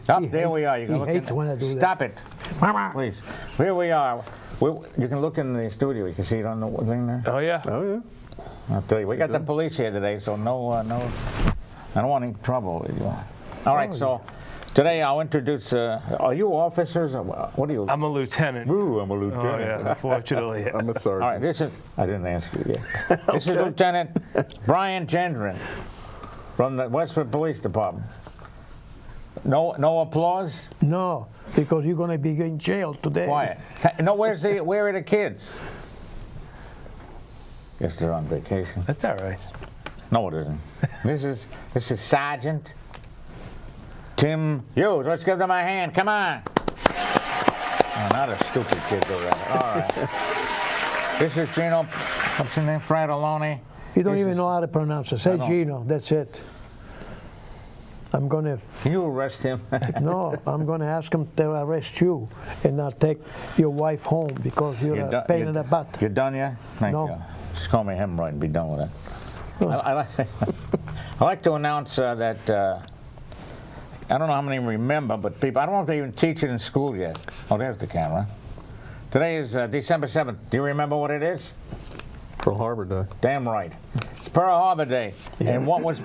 There we are. You can He look hates in. when I do that. Stop it, please. Here we are. You can look in the studio. You can see it on the thing there. Oh, yeah. Oh, yeah. I'll tell you, we got the police here today, so no, I don't want any trouble with you. All right, so today I'll introduce. Are you officers? Or what are you? I'm a lieutenant. Ooh, I'm a lieutenant. Oh, yeah, unfortunately. I'm a sergeant. All right, this is. I didn't ask you yet. This is Lieutenant Brian Gendron from the Westford Police Department. No applause. No, because you're going to be in jail today. Quiet. No, where are the kids? Guess they're on vacation. That's all right. No, it isn't. This is Sergeant Tim Hughes. Let's give them a hand. Come on. Oh, not a stupid kid, though. All right. This is Gino. What's his name? Fratelloni. You don't even know how to pronounce it. Say Gino. That's it. I'm going to. You arrest him. No, I'm going to ask him to arrest you and not take your wife home because you're a pain in the butt. You're done yet? Thank No. you. Just call me hemorrhoid and be done with it. I like to announce that I don't know how many remember, but people, I don't know if they even teach it in school yet. Oh, there's the camera. Today is December 7th. Do you remember what it is? Pearl Harbor Day. Damn right. It's Pearl Harbor Day. Yeah. And what was...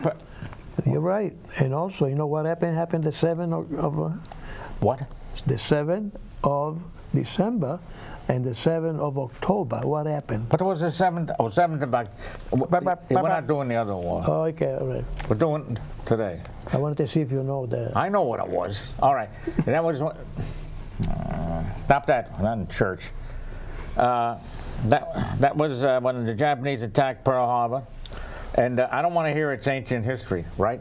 You're right. And also, you know what happened? Happened the 7th of what? The 7th of December and the 7th of October. What happened? But it was the 7th. Oh, 7th of October. We're not doing the other one. Oh, okay, all right. We're doing today. I wanted to see if you know that. I know what it was. All right. And that was... stop that. We're not in church. That was when the Japanese attacked Pearl Harbor. And I don't want to hear its ancient history, right?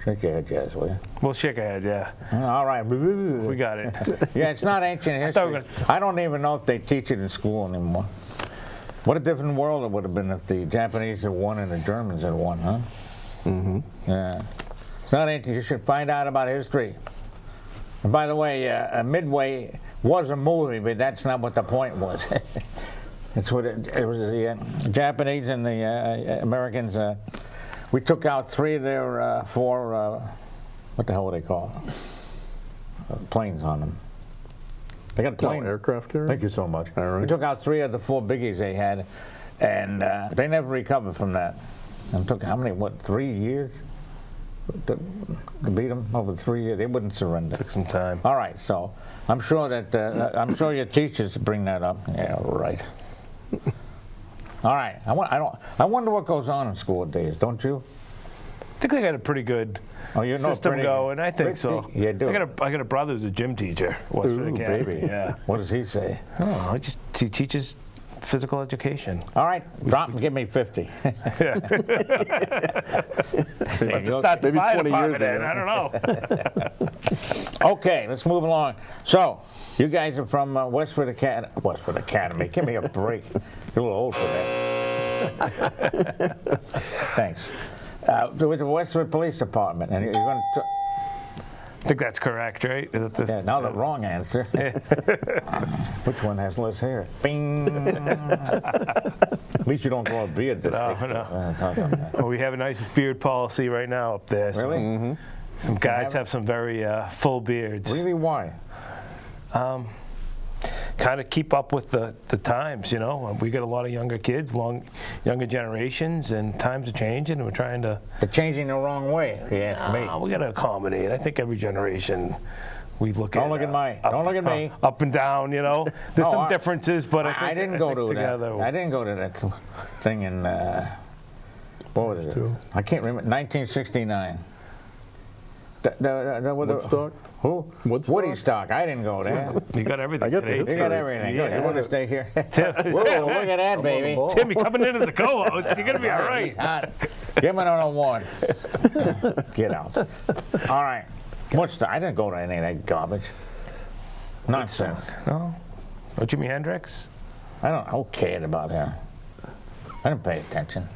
Shake your head, yes, will you? We'll shake our head, yeah. All right. We got it. Yeah, it's not ancient history. I don't even know if they teach it in school anymore. What a different world it would have been if the Japanese had won and the Germans had won, huh? Mm-hmm. Yeah. It's not ancient. You should find out about history. And by the way, Midway was a movie, but that's not what the point was. That's what it was. The Japanese and the Americans. We took out 3 of their 4. What the hell were they called? Planes on them. They got planes. Aircraft carrier. Thank you so much. All right. We took out 3 of the 4 biggies they had, and they never recovered from that. And it took how many? 3 years? To beat them over 3 years. They wouldn't surrender. Took some time. All right. So I'm sure that I'm sure your teachers bring that up. Yeah, right. All right. I wonder what goes on in school days, don't you? I think they got a pretty good system going. I think so. You do. I got a brother who's a gym teacher. Westford CAT. Baby. Yeah. What does he say? Oh, he teaches physical education. All right. Drop and give me 50. Yeah. Start the fire department in. I don't know. Okay, let's move along. So, you guys are from Westford Academy. Give me a break. You're a little old for that. Thanks. With the Westford Police Department, and you're going to. I think that's correct, right? Is it Yeah, now the wrong answer. Which one has less hair? Bing. At least you don't grow a beard. No. Well, we have a nice beard policy right now up there. So Really? Mm-hmm. Some guys have some very full beards. Really? Why? Kind of keep up with the times, you know. We got a lot of younger kids, younger generations, and times are changing, and we're trying to... They're changing the wrong way, if you ask me. We got to accommodate. I think every generation we look at... Don't look at me. Up and down, you know. There's some differences, but I didn't go to that. I didn't go to that thing in... what was it? I can't remember. 1969. Woodstock? Who? Woodstock? Woodstock. I didn't go there. You got everything I got today. You got everything. Yeah. You want to stay here? Tim, Whoa, look at that, baby. Tim, you're coming in as a co-host. You're going to be all right. He's hot. Give him an award. Get out. All right. Woodstock. I didn't go to any of that garbage. Nonsense. No? Oh, Jimi Hendrix? Who cared about him? I didn't pay attention.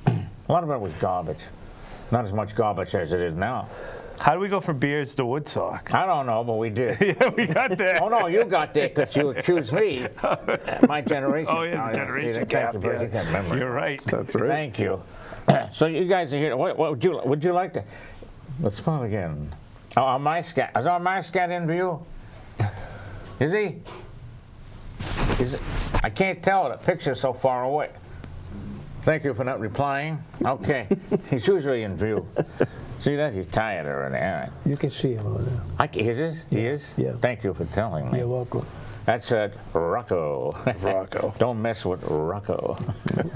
A lot of it was garbage. Not as much garbage as it is now. How do we go from beards to Woodstock? I don't know, but we did. Yeah, we got there. Oh, no, you got there because you accused me. My generation. Oh, yeah, the generation gap. Yeah. You're right. That's right. Thank you. So you guys are here. What would you like to... Let's start again. Oh, on my scat. Is our my scat in view? Is he? Is it? I can't tell. The picture's so far away. Thank you for not replying. Okay. He's usually in view. See that? He's tired already. All right. You can see him over there. He is? He is? Yeah. Thank you for telling me. You're welcome. That's Rocco. Rocco. Don't mess with Rocco.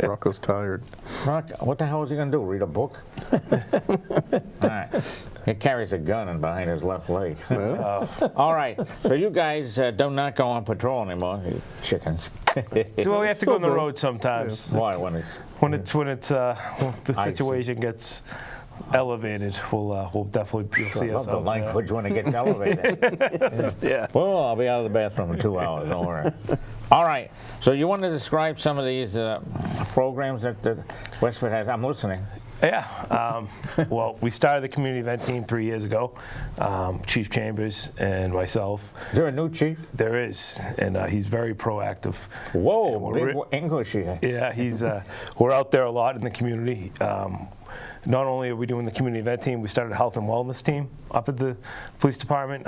Rocco's tired. Rocco, what the hell is he going to do? Read a book? All right. He carries a gun in behind his left leg. All right. So you guys do not go on patrol anymore, you chickens. So we have to go on the road sometimes. Why? When the situation gets elevated, we'll definitely you'll see I love us the out language when it gets elevated. Yeah. Well, I'll be out of the bathroom in 2 hours. Don't worry. All right. So you want to describe some of these programs that Westford has? I'm listening. Yeah. Well, we started the community event team 3 years ago. Chief Chambers and myself. Is there a new chief? There is, and he's very proactive. Whoa, big English here. Yeah, he's. We're out there a lot in the community. Not only are we doing the community event team, we started a health and wellness team up at the police department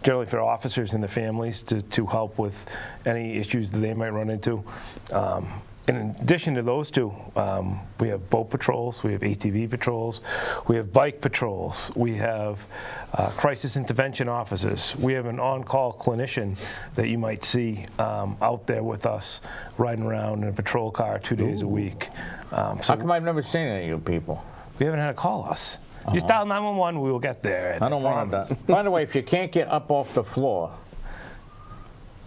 generally for officers and their families to help with any issues that they might run into. In addition to those two, we have boat patrols, we have ATV patrols, we have bike patrols, we have crisis intervention officers, we have an on-call clinician that you might see out there with us riding around in a patrol car 2 days a week. How come I've never seen any of you people? We haven't had to call us. Just dial 911, we will get there. I don't want to. By the way, if you can't get up off the floor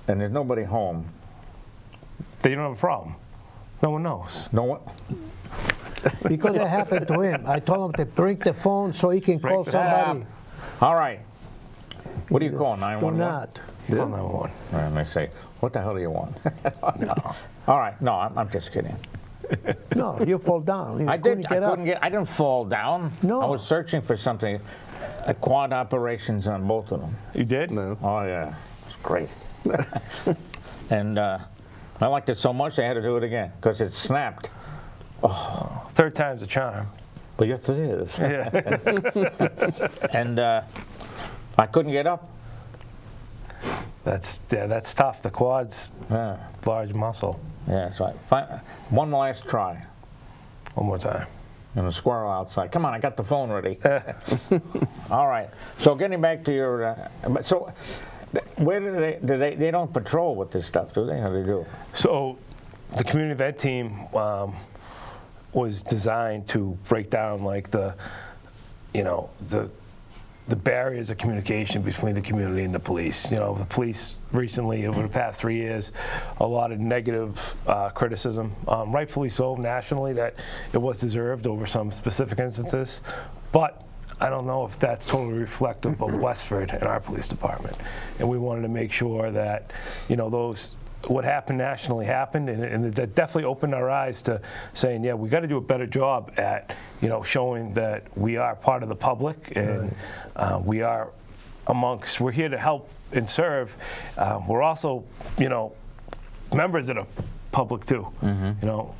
and there's nobody home, then you don't have a problem. No one knows. no one. Because it happened to him. I told him to bring the phone so he can call somebody. All right. What do you call Do 911? not. Call 911. And they say, "What the hell do you want?" No. All right. No, I'm just kidding. No, you fall down. You I couldn't did. get I up. couldn't get. I didn't fall down. No. I was searching for something. Quad operations on both of them. You did? No. Oh yeah, it's great. And I liked it so much they had to do it again because it snapped. Third time's a charm. But yes, it is. Yeah. And I couldn't get up. That's tough. The quad's Yeah. large muscle. Yeah. So one last try. One more time. And a squirrel outside. Come on, I got the phone ready. All right. So getting back to your, so where do they don't patrol with this stuff, do they? How do they do? So the community event team was designed to break down like the barriers of communication between the community and the police. You know, the police recently, over the past 3 years, a lot of negative criticism, rightfully so nationally, that it was deserved over some specific instances. But I don't know if that's totally reflective of Westford and our police department. And we wanted to make sure that, you know, what happened nationally happened, and that definitely opened our eyes to saying, yeah, we got to do a better job at, you know, showing that we are part of the public and we're here to help and serve. We're also, you know, members of the public too. You know,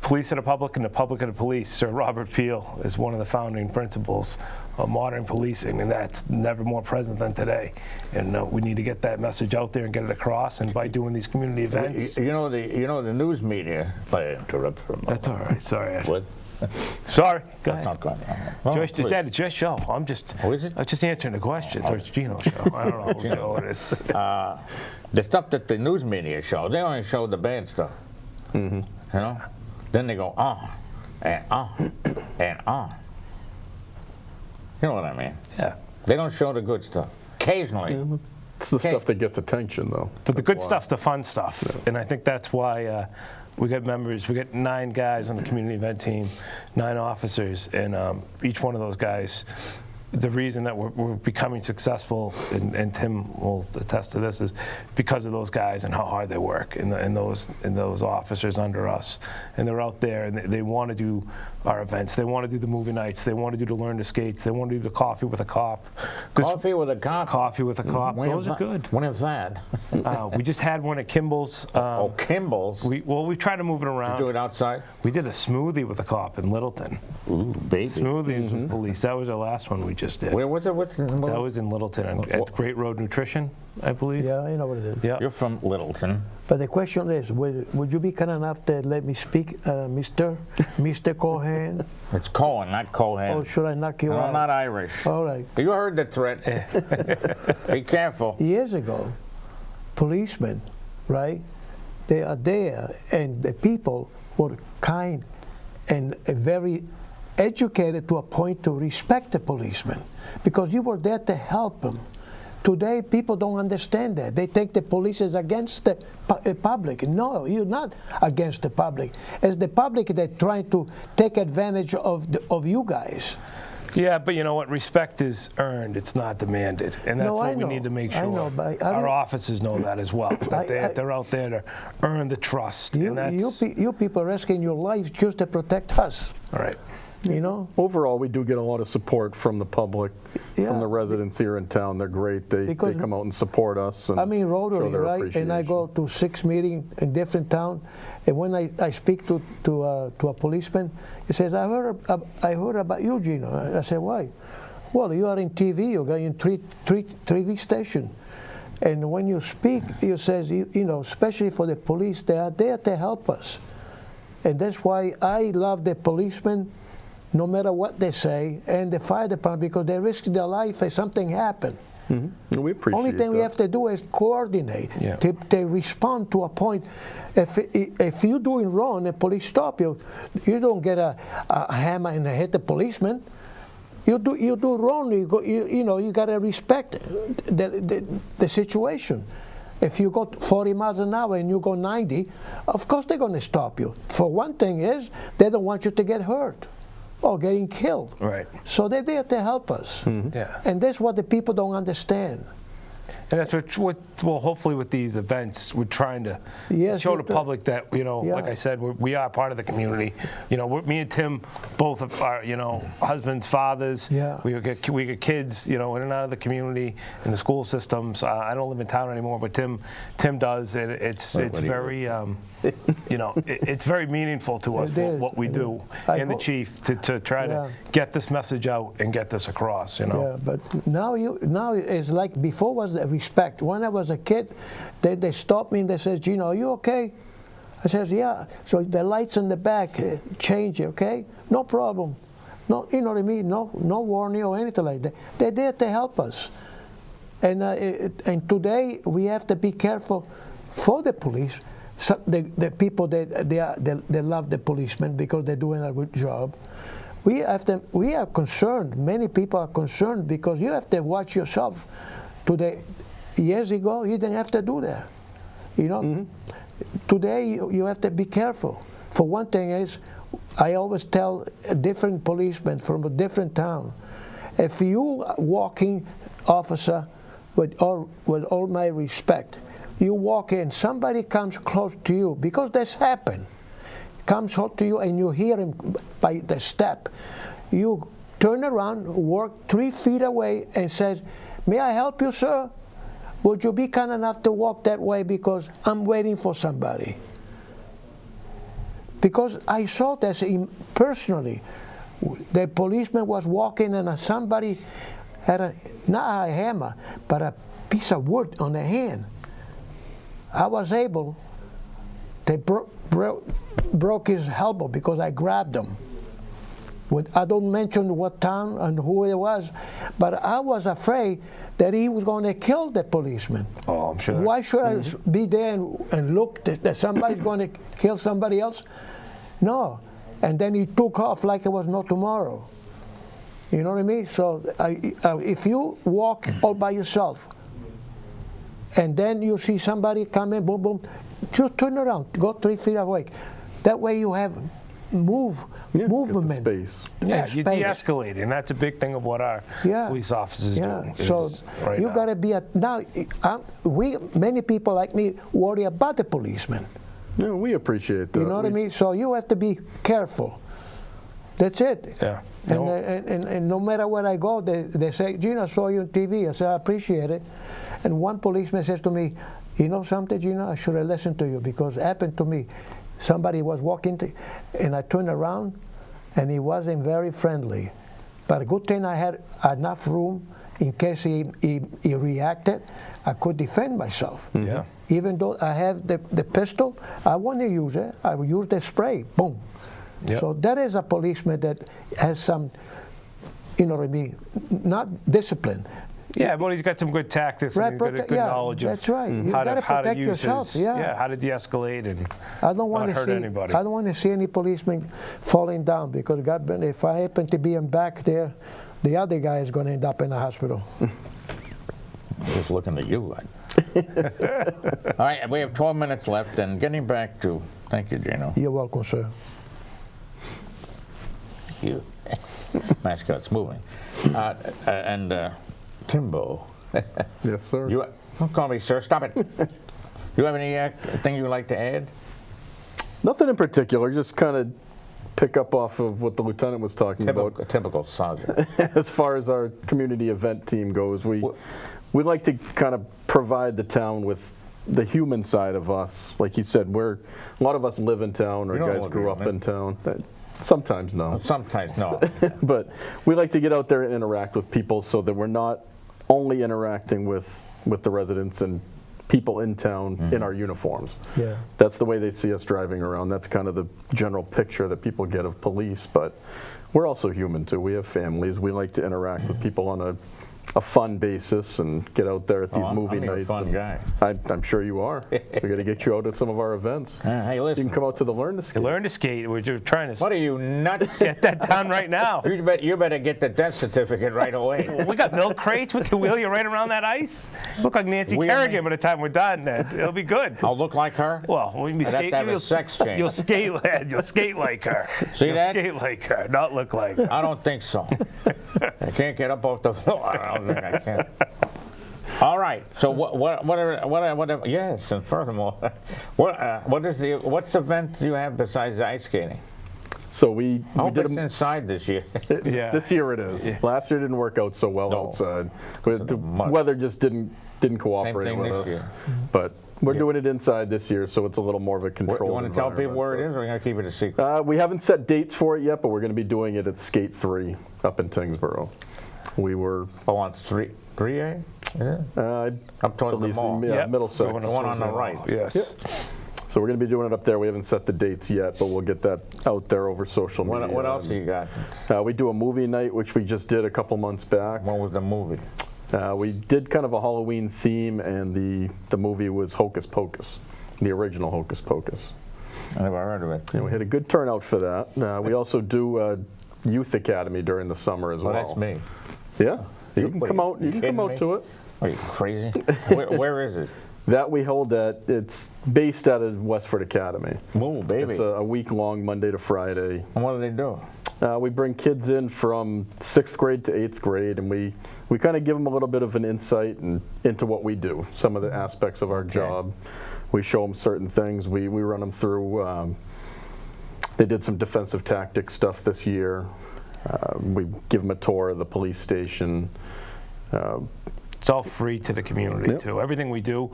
police of the public and the public of the police. Sir Robert Peel is one of the founding principles of modern policing, and that's never more present than today. And we need to get that message out there and get it across. And by doing these community events, You know the news media. I interrupt for a moment. that's all right. Sorry. What? Sorry. Go That's ahead. not good. Well, Joyce, Dad, it's your show. I'm just answering the question. It's Gino's show. I don't know what it is. The stuff that the news media shows, they only show the bad stuff. You know? Then they go on and on and on. You know what I mean? Yeah. They don't show the good stuff. Occasionally. It's the stuff that gets attention, though. But the good stuff's the fun stuff. And I think that's why we got members. We got 9 guys on the community event team, 9 officers, and each one of those guys, the reason that we're becoming successful, and Tim will attest to this, is because of those guys and how hard they work, and those officers under us, and they're out there and they want to do our events. They want to do the movie nights. They want to do the Learn to Skates. They want to do the Coffee with a Cop. Coffee with a Cop? Coffee with a Cop. Those are good. When is that? We just had one at Kimball's. Kimball's? We tried to move it around. You do it outside? We did a smoothie with a cop in Littleton. Ooh, baby. Smoothies with police. That was our last one we just did. Where was it? That was in Littleton at Great Road Nutrition, I believe. Yeah, I know what it is. Yeah. You're from Littleton. But the question is, would you be kind enough to let me speak, Mr. Cohen? It's Cohen, not Cohen. Or should I knock you No, out? I'm not Irish. All right. You heard the threat. Be careful. Years ago, policemen, right? They are there, and the people were kind and very educated to a point to respect the policemen because you were there to help them. Today, people don't understand that. They think the police is against the public. No, you're not against the public. It's the public that's trying to take advantage of you guys. Yeah, but you know what? Respect is earned. It's not demanded, and that's what we need to make sure our officers know that as well. That they're out there to earn the trust. You people are risking your life just to protect us. All right. You know. Overall, we do get a lot of support from the public, from the residents here in town. They're great. They come out and support us. And I'm in Rotary, right? And I go to 6 meetings in different towns. And when I speak to a policeman, he says, I heard about you, Gino. I said, why? Well, you are in TV. You're going in three TV station. And when you speak, you says, you know, especially for the police, they are there to help us. And that's why I love the policemen, no matter what they say, and the fire department, because they risk their life if something happens. Mm-hmm. We appreciate Only thing we have to do is coordinate. Yeah. They respond to a point. If you're doing wrong, the police stop you. You don't get a hammer and hit the policeman. You do wrong. You gotta respect the situation. If you go 40 miles an hour and you go 90, of course they're gonna stop you. For one thing is they don't want you to get hurt or getting killed. Right. So they're there to help us. Mm-hmm. Yeah. And that's what the people don't understand. And that's what hopefully with these events, we're trying to show the public that, like I said, we are part of the community. Me and Tim both are, husbands, fathers. Yeah. We get kids, in and out of the community, in the school systems. I don't live in town anymore, but Tim does. And it's very, it's very meaneful to us what we do, and the chief to try to get this message out and get this across. Yeah, but now it's like before was the respect. When I was a kid, they stopped me and they said, Gino, are you okay? I said, yeah. So the lights in the back change, okay? No problem. No, you know what I mean? No warning or anything like that. They're there to help us. And today we have to be careful for the police. So the people they love the policemen because they're doing a good job. We are concerned. Many people are concerned because you have to watch yourself. Today, years ago, you didn't have to do that. Today you have to be careful. For one thing is, I always tell a different policeman from a different town, if you walking officer, with all my respect, you walk in, somebody comes close to you because this happened. Comes up to you and you hear him by the step. You turn around, walk 3 feet away and says, may I help you, sir? Would you be kind enough to walk that way because I'm waiting for somebody? Because I saw this personally. The policeman was walking and somebody had not a hammer, but a piece of wood on the hand. I was able, they broke his elbow because I grabbed him. I don't mention what town and who it was, but I was afraid that he was going to kill the policeman. Oh, I'm sure. Why should I be there and look that somebody's going to kill somebody else? No. And then he took off like it was no tomorrow. You know what I mean? So if you walk all by yourself, and then you see somebody come in, boom, boom, just turn around, go 3 feet away. That way you have movement. Space. Yeah, you de-escalate, and that's a big thing of what our police officers do. So you got to be many people like me worry about the policemen. Yeah, we appreciate that. You know what I mean? So you have to be careful. That's it. Yeah. And no matter where I go, they say, Gino, I saw you on TV. I say, I appreciate it. And one policeman says to me, you know something, Gino, I should have listened to you because it happened to me. Somebody was walking, and I turned around, and he wasn't very friendly. But a good thing I had enough room in case he reacted, I could defend myself. Yeah. Even though I have the pistol, I want to use it. I will use the spray, boom. Yep. So that is a policeman that has some, you know what I mean, not discipline. Yeah, but he's got some good tactics and good knowledge of that's right. You how gotta to protect use yourself, his, yeah. how to de-escalate and I don't want not to hurt see anybody. I don't want to see any policeman falling down, because God, if I happen to be in back there, the other guy is going to end up in the hospital. Just looking at you. All right, we have 12 minutes left, and getting back to, thank you, Gino. You're welcome, sir. You. Mascot's moving. And Timbo. Yes, sir. Don't call me sir, stop it. You have anything you'd like to add? Nothing in particular, just kind of pick up off of what the lieutenant was talking about. A typical sergeant. As far as our community event team goes, we like to kind of provide the town with the human side of us. Like you said, a lot of us live in town, or guys grew up in town. Sometimes no. Sometimes no. But we like to get out there and interact with people, so that we're not only interacting with the residents and people in town in our uniforms. Yeah. That's the way they see us driving around. That's kind of the general picture that people get of police, but we're also human too. We have families. We like to interact with people on a fun basis and get out there at these movie nights. I'm a fun guy. I'm sure you are. We got to get you out at some of our events. Hey, listen. You can come out to the Learn to Skate. Learn to skate. We're just trying to What are you, nuts? get that done right now. You better get the death certificate right away. We got milk crates. We can wheel you right around that ice. Look like Nancy Kerrigan by the time we're done. Then it'll be good. I'll look like her? Well, when you I'd have skate, to have a sex change. You'll skate, lad. You'll skate like her. See you'll that? Skate like her, not look like her. I don't think so. I can't get up off the floor. I don't think I can. All right. So what? Yes, and furthermore, what's the event you have besides ice skating? So we I hope did it's inside this year. Yeah. This year it is. Yeah. Last year didn't work out so well outside. The weather just didn't cooperate Same thing with this us. year. But we're doing it inside this year, so it's a little more of a controlled You want to tell people environment. where it is, or are you going to keep it a secret? We haven't set dates for it yet, but we're going to be doing it at Skate 3 up in Tingsboro. We were... on 3A? Yeah. Up towards the mall. Yeah, Middlesex. The one on the right. Yes. Yep. So we're going to be doing it up there. We haven't set the dates yet, but we'll get that out there over social media. What else you got? We do a movie night, which we just did a couple months back. What was the movie? We did kind of a Halloween theme, and the movie was Hocus Pocus, the original Hocus Pocus. I never heard of it. And we had a good turnout for that. We also do Youth Academy during the summer as well. That's me. Yeah, you can come out. You can come out to it. Are you crazy? Where is it? That we hold it's based out of Westford Academy. Whoa, baby. It's a week-long, Monday to Friday. And what do they do? We bring kids in from 6th grade to 8th grade, and we kind of give them a little bit of an insight into what we do, some of the aspects of our job. We show them certain things. We run them through. They did some defensive tactics stuff this year. We give them a tour of the police station. It's all free to the community, too. Everything we do,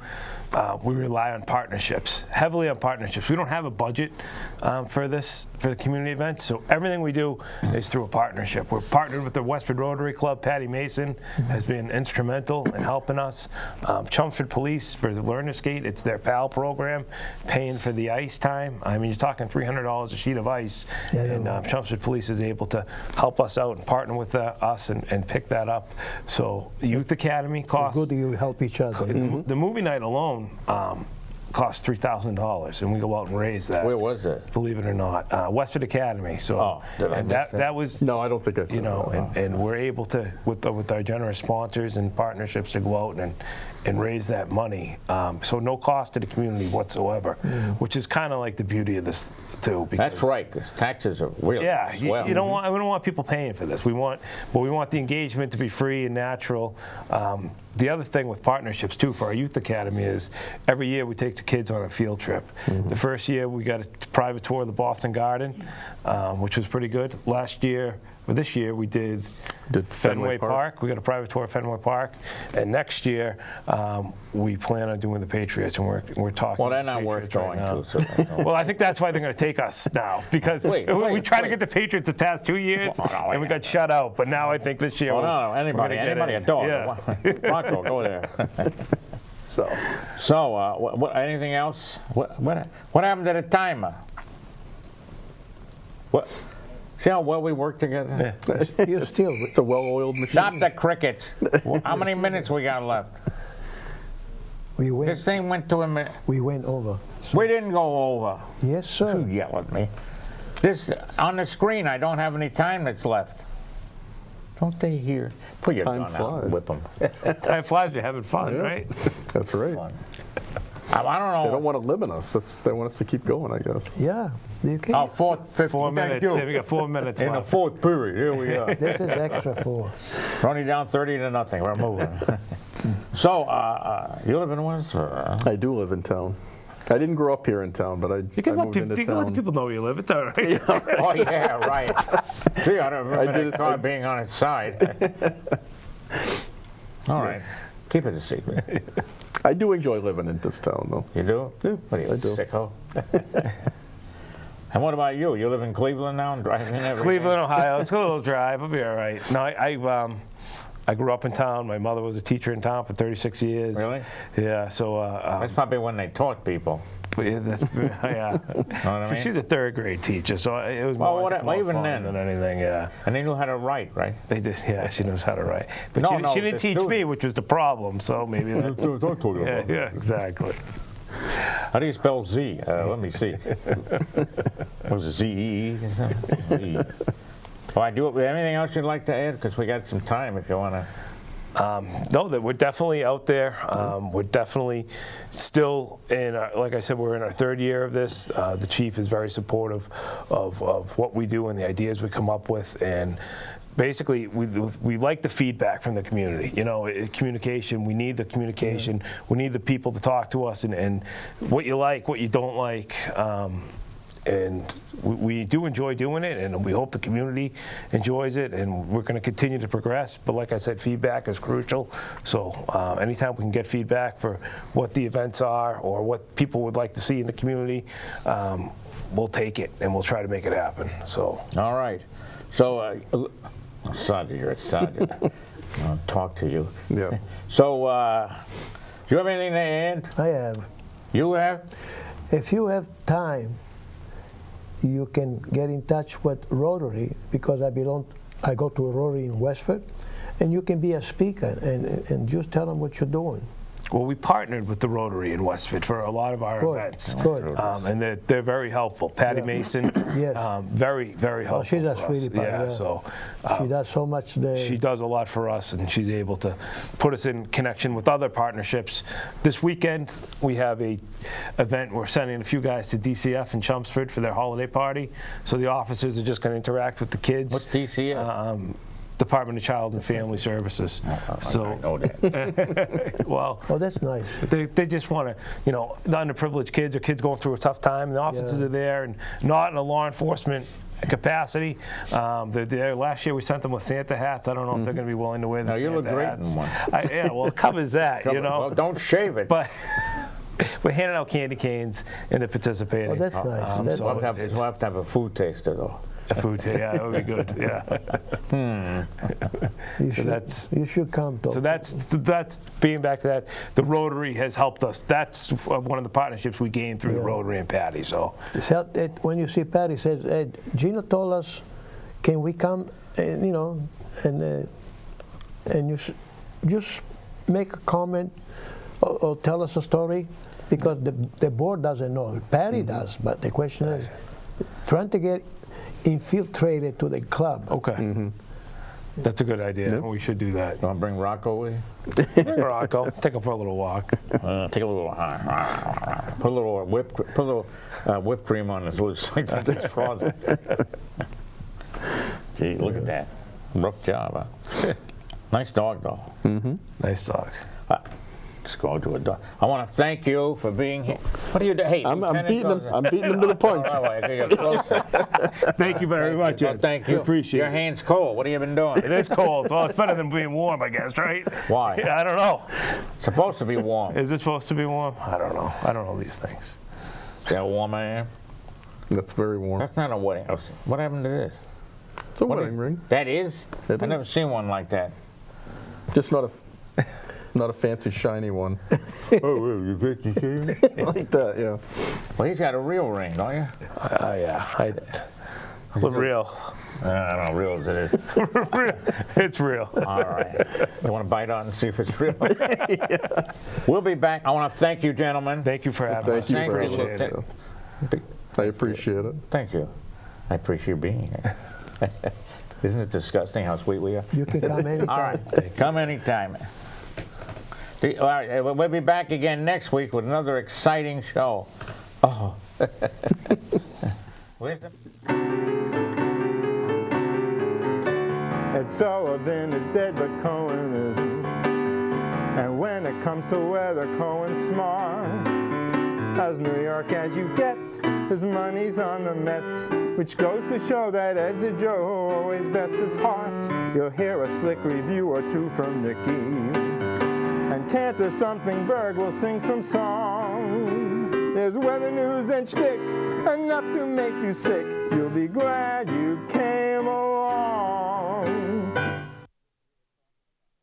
we rely on partnerships, heavily on partnerships. We don't have a budget for the community events, so everything we do is through a partnership. We're partnered with the Westford Rotary Club. Patty Mason has been instrumental in helping us. Chelmsford Police, for the Learn to Skate, it's their PAL program, paying for the ice time. I mean, you're talking $300 a sheet of ice, and Chelmsford Police is able to help us out and partner with us and pick that up. So Youth Academy costs... Good you help each other. The movie night alone cost $3,000, and we go out and raise that. Where was it? Believe it or not, Westford Academy. So that was No, I don't think I said that. and we're able to with our generous sponsors and partnerships to go out and raise that money. So no cost to the community whatsoever, which is kind of like the beauty of this too. That's right, because taxes are real. Yeah, swell. we don't want people paying for this. We want the engagement to be free and natural. The other thing with partnerships too for our youth academy is every year we take the kids on a field trip. The first year we got a private tour of the Boston Garden, which was pretty good. Last year for this year we did Fenway Park. We got a private tour of Fenway Park, and next year we plan on doing the Patriots, and we're talking. Well, they're not worth going to. So well, I think that's why they're going to take us now, because we tried to get the Patriots the past 2 years, and we got shut out. But now I think this year. Well, no, anybody, a dog. Yeah. Bronco, go there. So, what, anything else? What happened to the timer? What? See how well we work together? Yeah. You still. It's a well-oiled machine. Stop the crickets. How many minutes we got left? We went. This thing went to a minute. We went over. We didn't go over. Yes, sir. You yell at me. This on the screen, I don't have any time that's left. Don't they hear? Put your Time gun out and whip them. Time flies. You're having fun, right? That's right. Fun. I don't know. They don't want to limit us. They want us to keep going, I guess. Yeah, you can. Oh, fourth, fifth, 4 thank minutes. you. Yeah, we got 4 minutes In the left. fourth period, here we are. This is extra for. We're only down 30-0. We're moving. So, you live in Westford? I do live in town. I didn't grow up here in town, but I moved into You can let the people know where you live. It's all right. Oh, yeah, right. Gee, I don't remember that car being on its side. All right. Keep it a secret. I do enjoy living in this town, though. You do? Yeah, What are you, I do. sicko? And what about you? You live in Cleveland now and driving in every Cleveland, day? Ohio. It's a little drive. I'll be all right. No, I grew up in town. My mother was a teacher in town for 36 years. Really? Yeah. So. That's probably when they taught people. Yeah. Know what I mean? She's a third grade teacher, so it was Well, more, I think, more even fun then. than anything. Yeah. And they knew how to write, right? They did. Yeah, she knows how to write, but No, she didn't the teach me, student. which was the problem. So maybe that's. Don't talk about Yeah. Exactly. How do you spell Z? Let me see. Was it Z-E-E or something? Well, anything else you'd like to add? Because we got some time if you want to. No, that we're definitely out there. We're definitely still in, like I said, we're in our third year of this. The chief is very supportive of what we do and the ideas we come up with. And basically, we like the feedback from the community. You know, communication, we need the communication. Yeah. We need the people to talk to us and what you like, what you don't like. And we do enjoy doing it, and we hope the community enjoys it, and we're going to continue to progress. But like I said, feedback is crucial. So anytime we can get feedback for what the events are or what people would like to see in the community, we'll take it, and we'll try to make it happen. So. All right. So, Sergeant, you're a sergeant. I'll talk to you. Yeah. So, do you have anything to add? I have. You have? If you have time, you can get in touch with Rotary, because I go to a Rotary in Westford, and you can be a speaker and just tell them what you're doing. Well, we partnered with the Rotary in Westford for a lot of our events. Good. And they're very helpful. Patty Mason, Yes. Very, very helpful. Oh, she's a for us. sweetie pie, yeah. So She does so much there. she does a lot for us, and she's able to put us in connection with other partnerships. This weekend, we have a event. We're sending a few guys to DCF in Chelmsford for their holiday party. So the officers are just going to interact with the kids. What's DCF? Department of Child and Family Services. I know that. Well, Oh, that's nice. they just want to, the underprivileged kids or kids going through a tough time. And the officers are there, and not in a law enforcement capacity. They're there. Last year we sent them with Santa hats. I don't know if they're going to be willing to wear the Now, Santa you look great hats. in one. Yeah, well, it covers that, Well, don't shave it. But we're handing out candy canes and they're participating. Oh, that's nice. That's We'll have to have a food taster, though. A food, yeah, that would be good. Yeah. You should come, though. So that's being back to that. The Rotary has helped us. That's one of the partnerships we gained through the Rotary and Patty. So when you see Patty says, hey, Gina told us, can we come? And you just make a comment or tell us a story, because the board doesn't know. Patty does, but the question is trying to get infiltrated to the club. okay. That's a good idea. We should do that. You want to bring Rocco with Bring Rocco. Take him for a little walk. you? Take a little, put a little whipped cream on his lips like this frog. Gee, look at that. Rough job, huh? Nice dog, though. Nice dog. Just go to a door. I want to thank you for being here. What do you do? Hey, I'm Lieutenant beating him. goes- I'm beating him to the punch. All right, I gotta get closer. Thank you very much, Well, Ed. thank you. We appreciate Your it. hand's cold. What have you been doing? It is cold. Well, it's better than being warm, I guess, right? Why? Yeah, I don't know. Supposed to be warm. Is it supposed to be warm? I don't know. I don't know these things. See how warm I am? That's very warm. That's not a wedding. What happened to this? It's a What wedding is- ring. That is? It I've never is. seen one like that. Just not a fancy shiny one. You Like that, yeah. Well, he's got a real ring, don't you? Yeah. But real. I don't know, real as it is. It's real. All right. You want to bite on and see if it's real? We'll be back. I want to thank you, gentlemen. Thank you for having us. Thank you Thank for you. having us. I appreciate it. Thank you. I appreciate you being here. Isn't it disgusting how sweet we are? You can come anytime. All right. Come anytime. All right. We'll be back again next week with another exciting show. Oh. Where's the... Ed Sullivan is dead, but Cohen isn't. And when it comes to weather, Cohen's smart. As New York as you get, his money's on the Mets, which goes to show that Ed's a Joe who always bets his heart. You'll hear a slick review or two from Nicky. And Cantor Something Berg will sing some song. There's weather news and shtick, enough to make you sick. You'll be glad you came along.